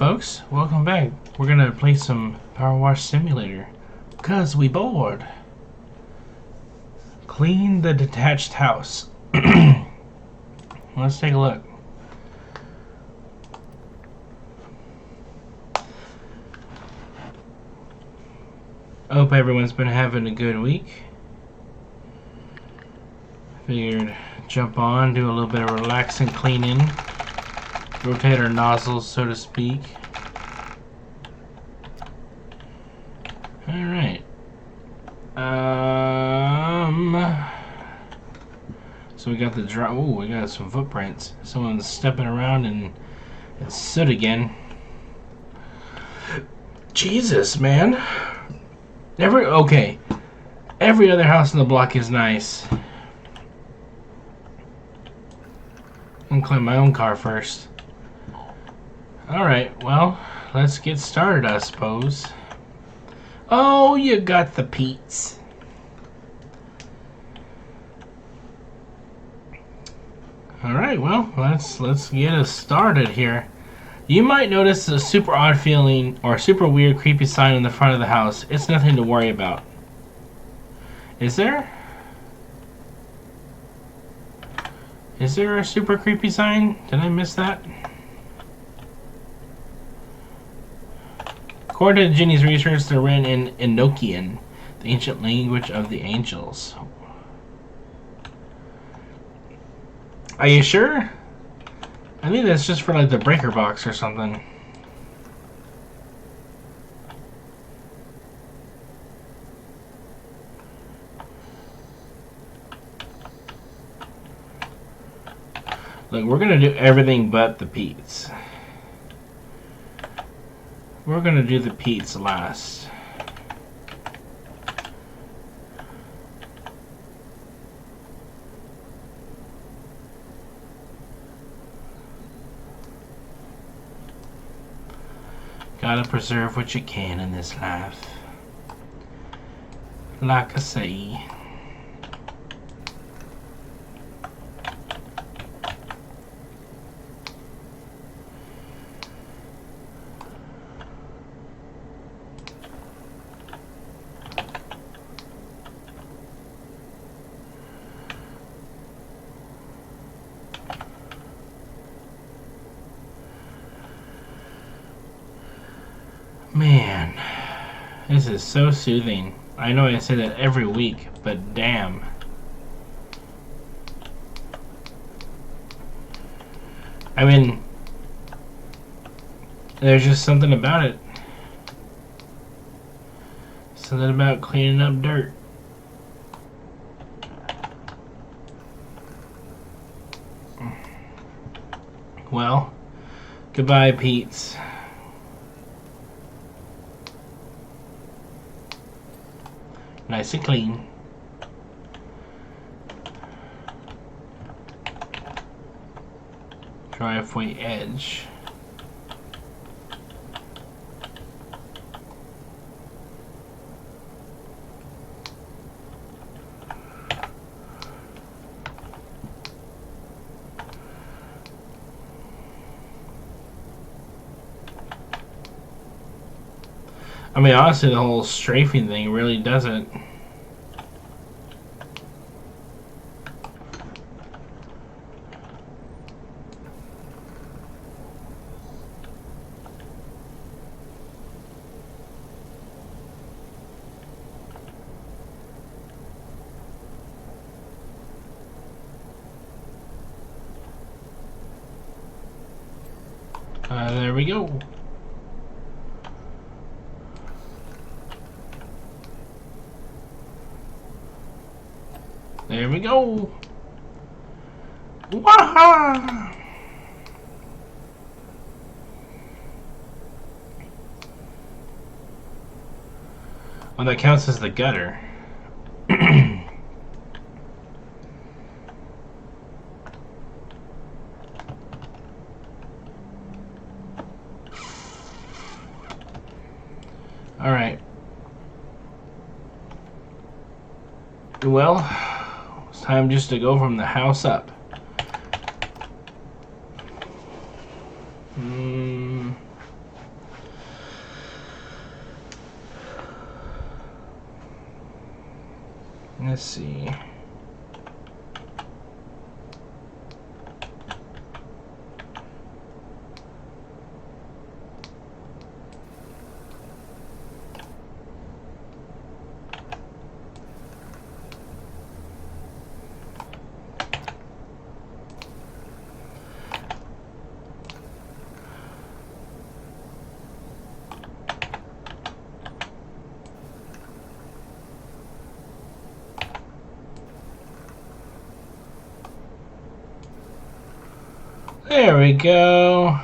folks, welcome back. We're gonna play some Power Wash Simulator. Cause we bored. Clean the detached house. Let's take a look. I hope everyone's been having a good week. Figured jump on, do a little bit of relaxing cleaning. Rotate our nozzles, so to speak. Alright. So we got the drop. Ooh, we got some footprints. Someone's stepping around in soot again. Jesus, man. Every other house in the block is nice. I'm gonna clean my own car first. Alright, well, let's get started, I suppose. Oh, you got the Pete's. Alright, well, let's get us started here. You might notice a super odd feeling or super weird creepy sign in the front of the house. It's nothing to worry about. Is there? Is there a super creepy sign? Did I miss that? According to Ginny's research, they're written in Enochian, the ancient language of the angels. Are you sure? I think that's just for like the breaker box or something. Look, we're gonna do everything but the Pete's. We're gonna do the Pete's last. Gotta preserve what you can in this life. Like I say. Man, this is so soothing. I know I say that every week, but damn. I mean, there's just something about it. Something about cleaning up dirt. Well, goodbye, Pete's. Nice and clean. Driveway edge. I mean, honestly, the whole strafing thing really doesn't. There we go. There we go. Waha! Well, that counts as the gutter. Alright. Well, it's time just to go from the house up. Let's see. There we go.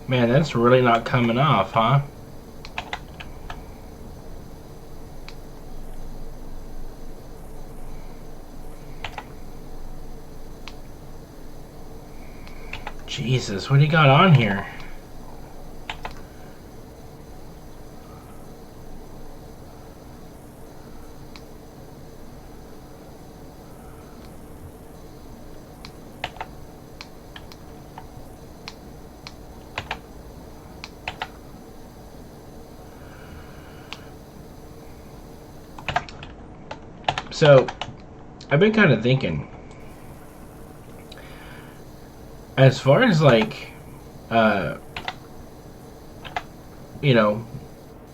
Man, that's really not coming off, huh? Jesus, what do you got on here? So, I've been kind of thinking, as far as like, you know,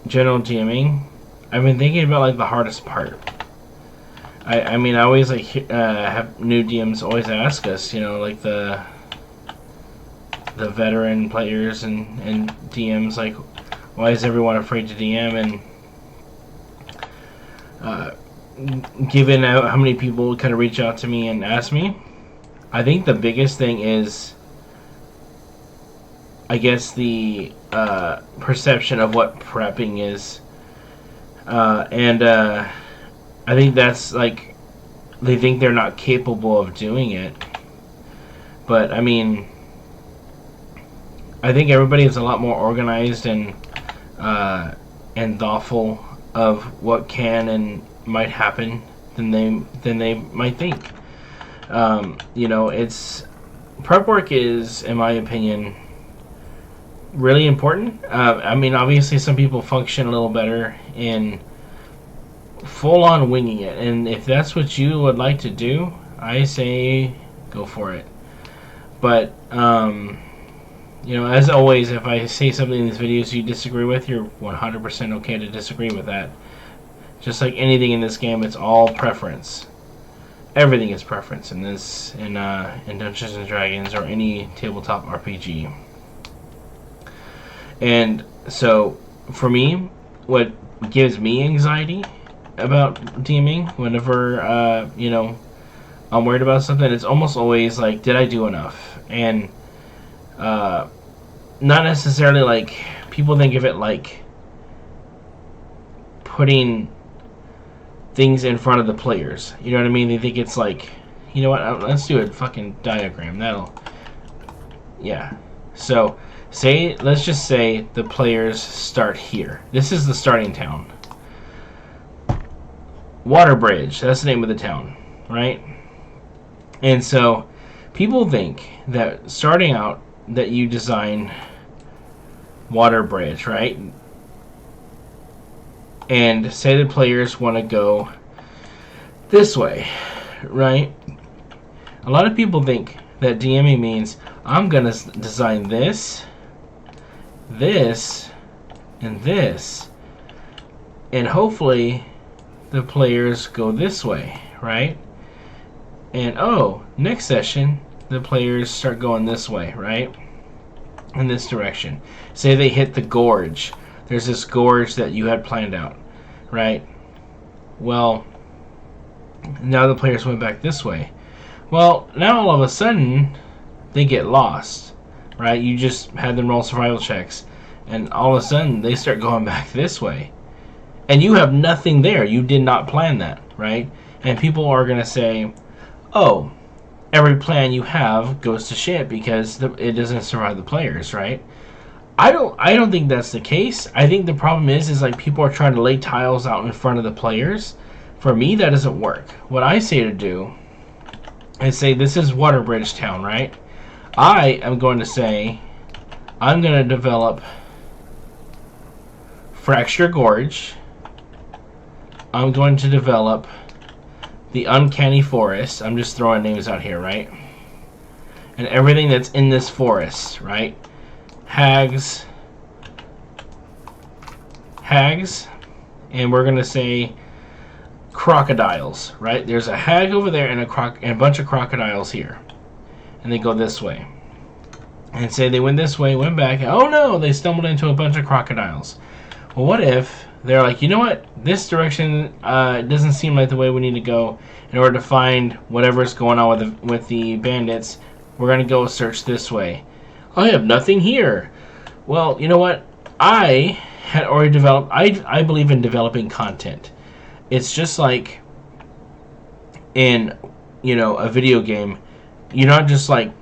general GMing, I've been thinking about like the hardest part. I mean, I always like have new DMs always ask us, you know, like the veteran players and DMs, like, why is everyone afraid to DM? And given out how many people kind of reach out to me and ask me, I think the biggest thing is, I guess, the perception of what prepping is. I think that's like, they think they're not capable of doing it. But, I mean, I think everybody is a lot more organized and thoughtful of what can and might happen than they might think. You know, it's prep work is, in my opinion, really important. I mean, obviously, some people function a little better in full-on winging it, and if that's what you would like to do, I say go for it. But you know, as always, if I say something in these videos you disagree with, you're 100% okay to disagree with that. Just like anything in this game, it's all preference. Everything is preference in this, in Dungeons and Dragons or any tabletop RPG. And so, for me, what gives me anxiety about DMing, whenever you know, I'm worried about something, it's almost always like, did I do enough? And not necessarily like, people think of it like putting things in front of the players. You know what I mean? They think it's like, you know what, let's do a fucking diagram. That'll, yeah. So, let's just say the players start here. This is the starting town. Waterbridge, that's the name of the town, right? And so, people think that starting out, that you design Waterbridge, right? And say the players want to go this way, right? A lot of people think that DMing means, I'm going to design this, this, and this. And hopefully the players go this way, right? And oh, next session, the players start going this way, right? In this direction. Say they hit the gorge. There's this gorge that you had planned out, right? Well, now the players went back this way. Well, now all of a sudden, they get lost, right? You just had them roll survival checks, and all of a sudden, they start going back this way. And you have nothing there. You did not plan that, right? And people are going to say, oh, every plan you have goes to shit because it doesn't survive the players, right? I don't think that's the case. I think the problem is like people are trying to lay tiles out in front of the players. For me, that doesn't work. What I say to do is say this is Waterbridge Town, right? I am going to say I'm going to develop Fracture Gorge. I'm going to develop the Uncanny Forest. I'm just throwing names out here, right? And everything that's in this forest, right? Hags, and we're gonna say crocodiles, right? There's a hag over there and a bunch of crocodiles here, and they go this way. And say they went this way, went back. Oh no, they stumbled into a bunch of crocodiles. Well, what if they're like, you know what? This direction doesn't seem like the way we need to go. In order to find whatever's going on with the bandits, we're gonna go search this way. I have nothing here. Well, you know what? I had already developed. I believe in developing content. It's just like in, you know, a video game. You're not just like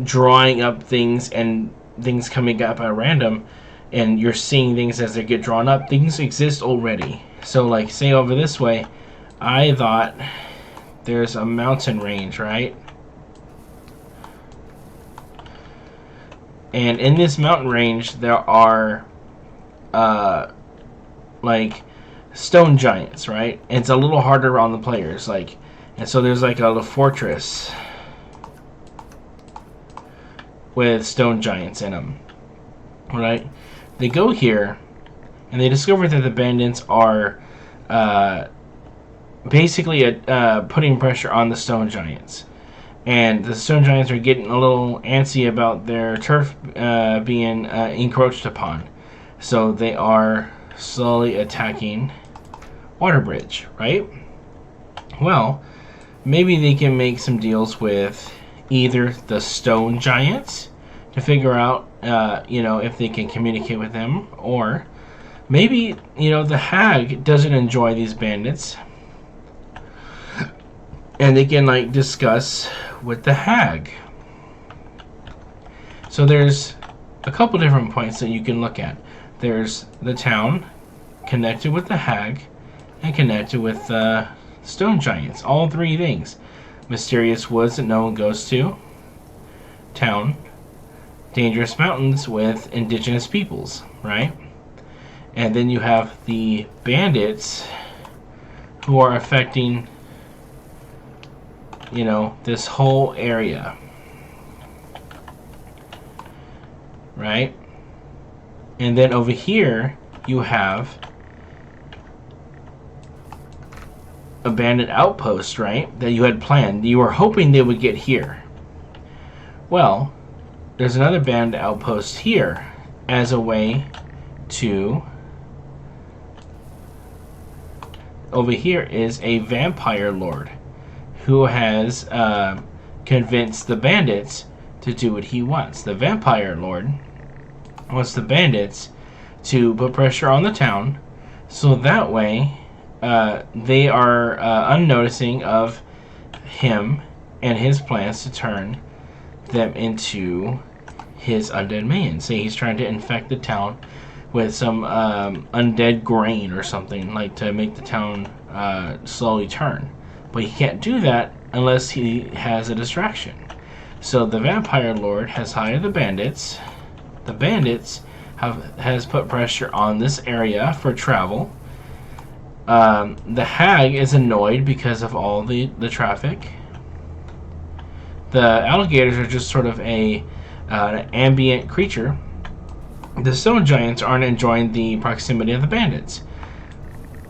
drawing up things and things coming up at random, and you're seeing things as they get drawn up. Things exist already. So, like, say over this way, I thought there's a mountain range, right? And in this mountain range, there are, like, stone giants, right? And it's a little harder on the players, like, and so there's like a little fortress with stone giants in them, right? They go here, and they discover that the bandits are, basically putting pressure on the stone giants. And the stone giants are getting a little antsy about their turf being encroached upon. So they are slowly attacking Waterbridge, right? Well, maybe they can make some deals with either the stone giants to figure out, you know, if they can communicate with them. Or maybe, you know, the hag doesn't enjoy these bandits. And they can, like, discuss with the hag. So there's a couple different points that you can look at. There's the town connected with the hag and connected with stone giants. All three things. Mysterious woods that no one goes to. Town. Dangerous mountains with indigenous peoples, right? And then you have the bandits who are affecting, you know, this whole area, right? And then over here you have a bandit outpost, right, that you had planned. You were hoping they would get here. Well, there's another bandit outpost here as a way to... Over here is a vampire lord who has convinced the bandits to do what he wants. The vampire lord wants the bandits to put pressure on the town, so that way they are unnoticing of him and his plans to turn them into his undead minions. Say he's trying to infect the town with some undead grain or something, like to make the town slowly turn. But he can't do that unless he has a distraction. So the vampire lord has hired the bandits. The bandits has put pressure on this area for travel. The hag is annoyed because of all the traffic. The alligators are just sort of an ambient creature. The stone giants aren't enjoying the proximity of the bandits.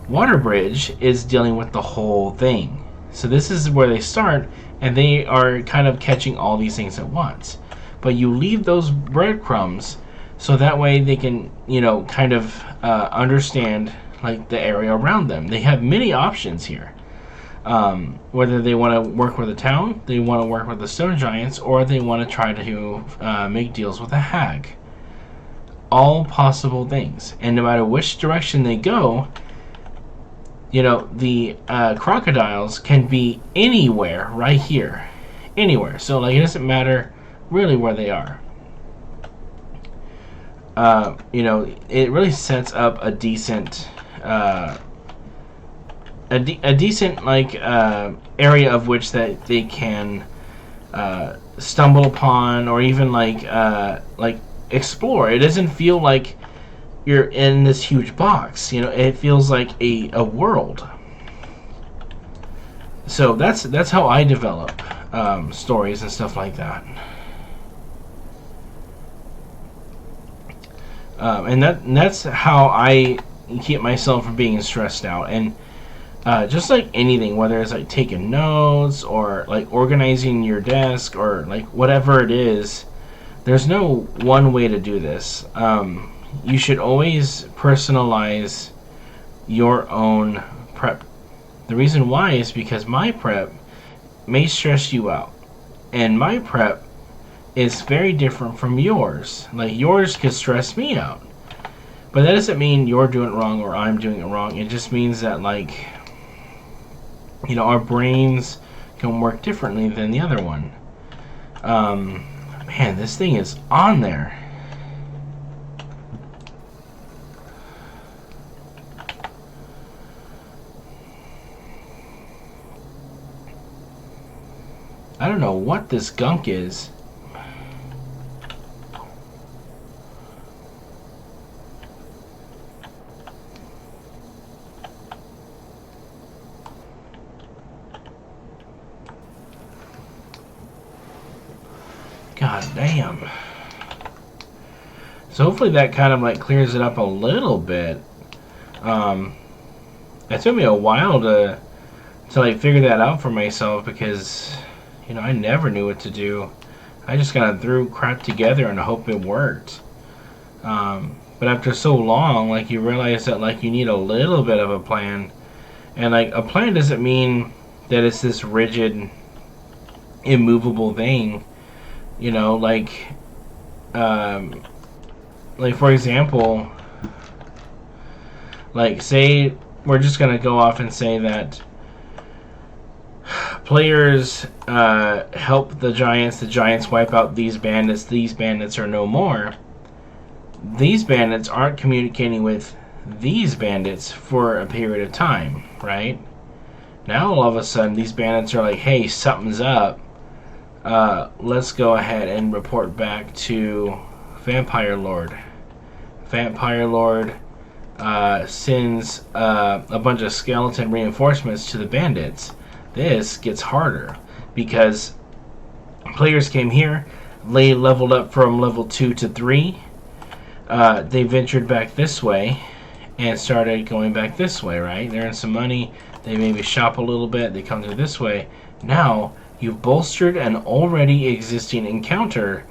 Waterbridge is dealing with the whole thing. So this is where they start, and they are kind of catching all these things at once. But you leave those breadcrumbs so that way they can, you know, kind of understand like the area around them. They have many options here. Whether they want to work with the town, they want to work with the stone giants, or they want to try to make deals with a hag. All possible things. And no matter which direction they go, you know, the crocodiles can be anywhere right here. Anywhere. So, like, it doesn't matter really where they are. you know, it really sets up a decent, a decent like area of which that they can stumble upon, or even like explore. It doesn't feel like you're in this huge box. You know, it feels like a world. So that's how I develop stories and stuff like that. And that's how I keep myself from being stressed out. And just like anything, whether it's like taking notes or like organizing your desk or like whatever it is, there's no one way to do this. You should always personalize your own prep. The reason why is because my prep may stress you out, and my prep is very different from yours. Like, yours could stress me out, but that doesn't mean you're doing it wrong or I'm doing it wrong. It just means that, like, you know, our brains can work differently than the other one. Man, this thing is on there. I don't know what this gunk is. God damn. So hopefully that kind of like clears it up a little bit. It took me a while to like figure that out for myself, because you know, I never knew what to do. I just kind of threw crap together and hope it worked. But after so long, like, you realize that like you need a little bit of a plan. And like, a plan doesn't mean that it's this rigid, immovable thing. You know, like for example, like, say we're just gonna go off and say that players help the Giants wipe out these bandits are no more. These bandits aren't communicating with these bandits for a period of time, right? Now all of a sudden these bandits are like, hey, something's up. Let's go ahead and report back to Vampire Lord. Vampire Lord sends a bunch of skeleton reinforcements to the bandits. This gets harder because players came here, they leveled up from level 2 to 3. They ventured back this way and started going back this way, right? They earn some money, they maybe shop a little bit, they come through this way. Now you've bolstered an already existing encounter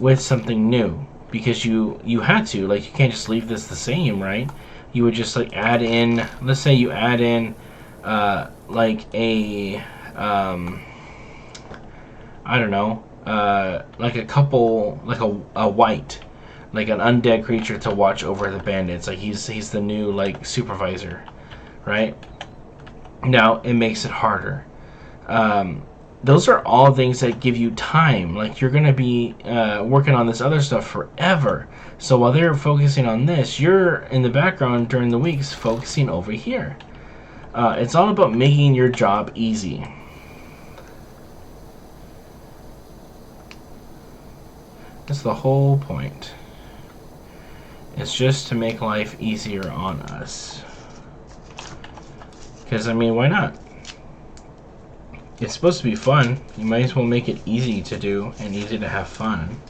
with something new, because you had to. Like, you can't just leave this the same, right? You would just like add in, let's say you add in like a I don't know, like a couple, like a white, like an undead creature to watch over the bandits. Like, he's the new like supervisor, right? Now it makes it harder. Those are all things that give you time. Like, you're gonna be working on this other stuff forever. So while they're focusing on this, you're in the background during the weeks focusing over here. It's all about making your job easy. That's the whole point. It's just to make life easier on us. Because, I mean, why not? It's supposed to be fun. You might as well make it easy to do and easy to have fun.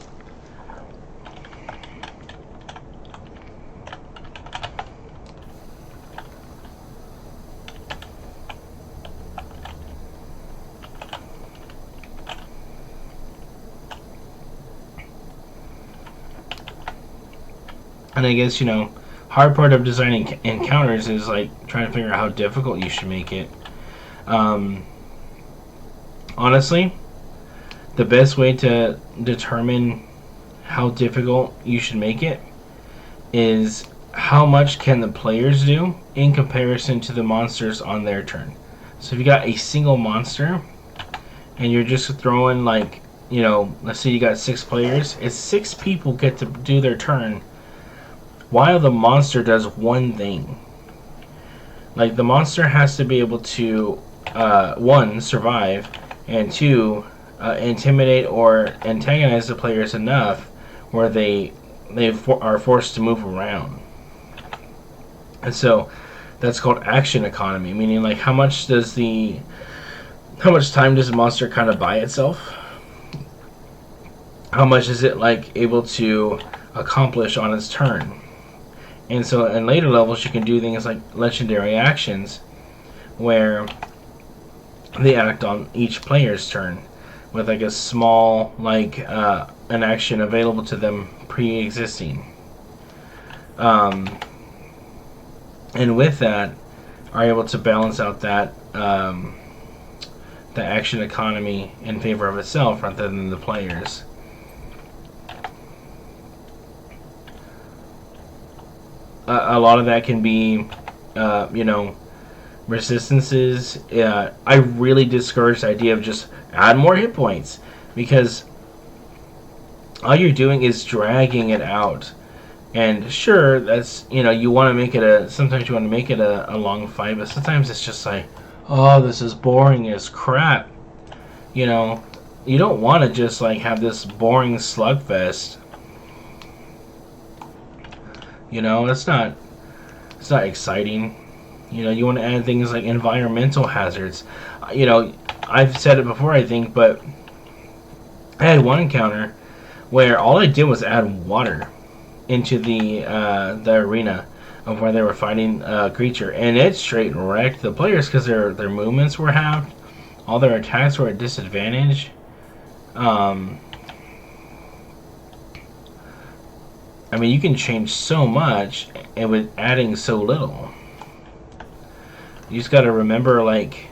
And I guess, you know, hard part of designing encounters is like trying to figure out how difficult you should make it. Honestly, the best way to determine how difficult you should make it is how much can the players do in comparison to the monsters on their turn. So if you got a single monster and you're just throwing, like, you know, let's say you got 6 players, if 6 people get to do their turn while the monster does one thing. Like, the monster has to be able to, one, survive, and two, intimidate or antagonize the players enough where they are forced to move around. And so that's called action economy, meaning like how much time does the monster kind of buy itself? How much is it like able to accomplish on its turn? And so in later levels you can do things like legendary actions where they act on each player's turn with like a small an action available to them pre-existing. And with that, are able to balance out that the action economy in favor of itself rather than the players. A lot of that can be, resistances. I really discourage the idea of just add more hit points, because all you're doing is dragging it out. And sure, that's, you want to make it sometimes you want to make it a long fight, but sometimes it's just like, oh, this is boring as crap. You don't want to just like have this boring slugfest. It's not exciting. You want to add things like environmental hazards. I've said it before, I think, but I had one encounter where all I did was add water into the arena of where they were fighting a creature, and it straight wrecked the players because their movements were halved, all their attacks were at disadvantage. I mean, you can change so much and with adding so little. You just got to remember, like,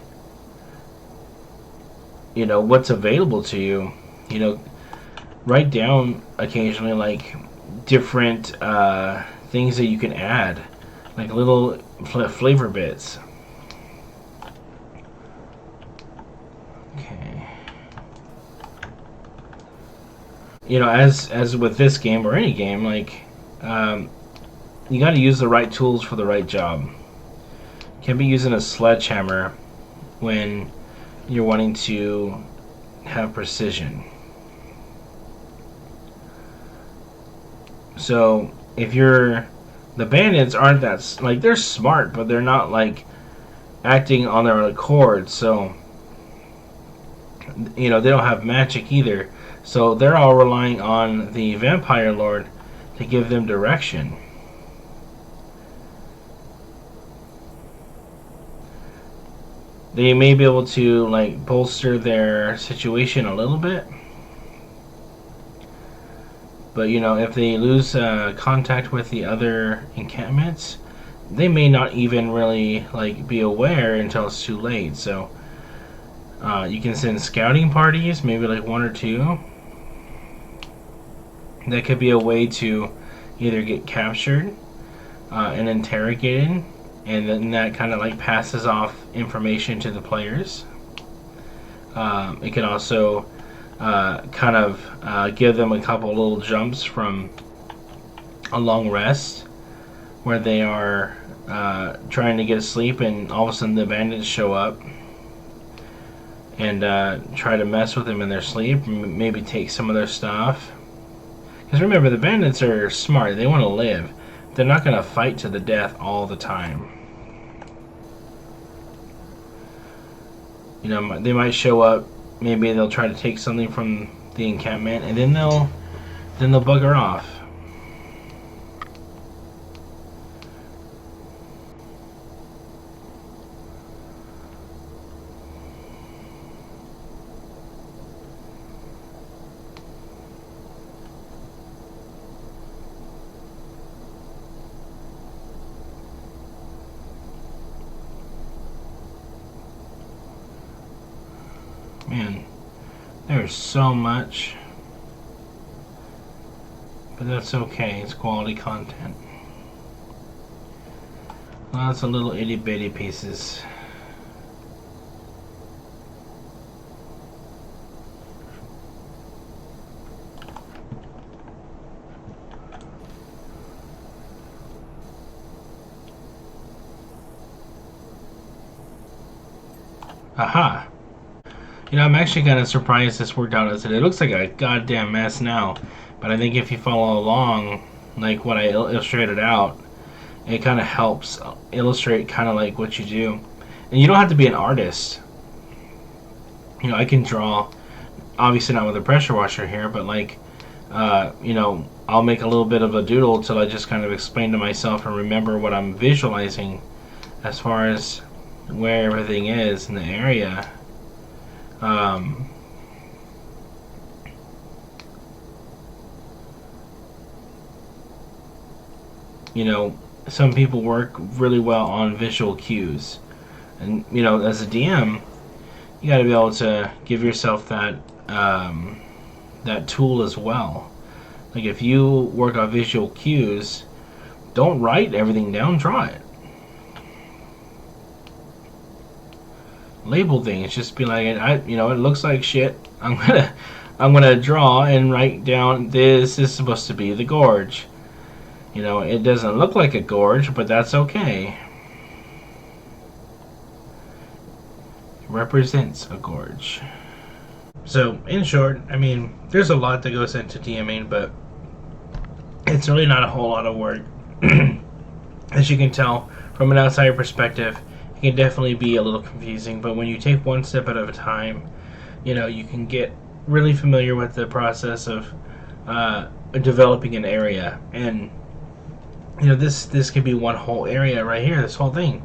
what's available to you. Write down occasionally, like, different things that you can add, like little flavor bits. Okay. As with this game or any game, like, you got to use the right tools for the right job. You can't be using a sledgehammer when you're wanting to have precision. So if the bandits aren't that, like, they're smart, but they're not like acting on their accord. So they don't have magic either. So they're all relying on the vampire lord to give them direction. They may be able to like bolster their situation a little bit. But if they lose contact with the other encampments, they may not even really like be aware until it's too late. So you can send scouting parties, maybe like one or two. That could be a way to either get captured and interrogated, and then that kind of like passes off information to the players. It can also give them a couple little jumps from a long rest where they are trying to get asleep, and all of a sudden the bandits show up and try to mess with them in their sleep, maybe take some of their stuff. Because remember, the bandits are smart. They want to live. They're not going to fight to the death all the time. They might show up. Maybe they'll try to take something from the encampment, and then they'll bugger off. Man, there's so much, but that's okay. It's quality content. Lots of little itty bitty pieces. Aha. You know, I'm actually kind of surprised this worked out as it. It looks like a goddamn mess now, but I think if you follow along, like what I illustrated out, it kind of helps illustrate kind of like what you do. And you don't have to be an artist. You know, I can draw, obviously not with a pressure washer here, but like, you know, I'll make a little bit of a doodle till I just kind of explain to myself and remember what I'm visualizing as far as where everything is in the area. You know, some people work really well on visual cues, and you know, as a DM, you got to be able to give yourself that that tool as well. Like if you work on visual cues, don't write everything down, draw it. Label things, just be like, you know, it looks like shit. I'm gonna draw and write down this is supposed to be the gorge. You know, it doesn't look like a gorge, but that's okay. It represents a gorge. So, in short, I mean, there's a lot that goes into DMing, but it's really not a whole lot of work. As you can tell, from an outside perspective, it can definitely be a little confusing, but when you take one step at a time, you know, you can get really familiar with the process of developing an area. And you know, this could be one whole area right here, this whole thing,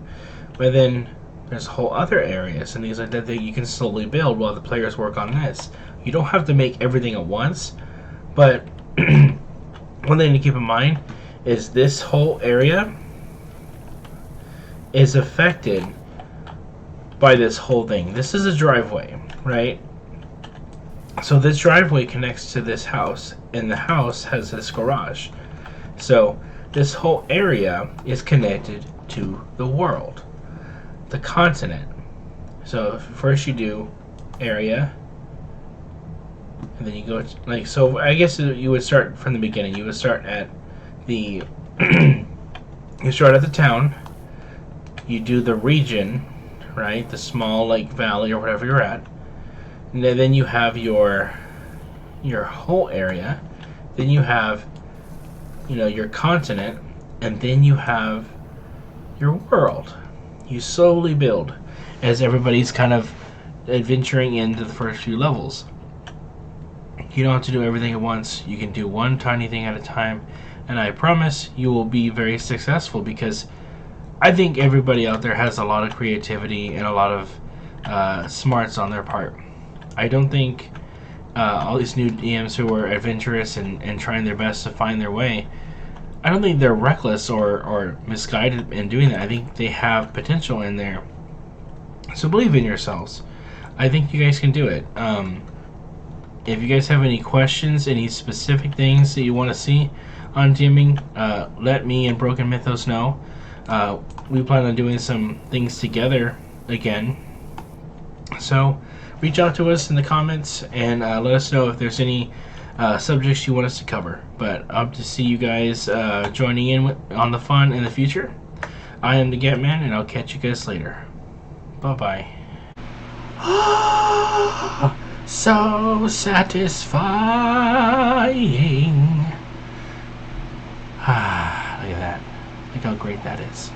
but then there's whole other areas and things like that that you can slowly build while the players work on this. You don't have to make everything at once, but one thing to keep in mind is this whole area is affected by this whole thing. This is a driveway, right? So this driveway connects to this house, and the house has this garage. So this whole area is connected to the world, the continent. So first you do area, and then you go to, like, so I guess you would start from the beginning. You would start at the you start at the town. You do the region, right? The small like valley or whatever you're at, and then you have your whole area. Then you have, you know, your continent, and then you have your world. You slowly build as everybody's kind of adventuring into the first few levels. You don't have to do everything at once. You can do one tiny thing at a time, and I promise you will be very successful, because I think everybody out there has a lot of creativity and a lot of smarts on their part. I don't think all these new DMs who are adventurous and trying their best to find their way, I don't think they're reckless or misguided in doing that. I think they have potential in there. So believe in yourselves. I think you guys can do it. If you guys have any questions, any specific things that you want to see on DMing, let me and Broken Mythos know. We plan on doing some things together again. So reach out to us in the comments and let us know if there's any subjects you want us to cover. But I hope to see you guys joining in on the fun in the future. I am the Getman, and I'll catch you guys later. Bye-bye. So satisfying. Look at that. Look how great that is.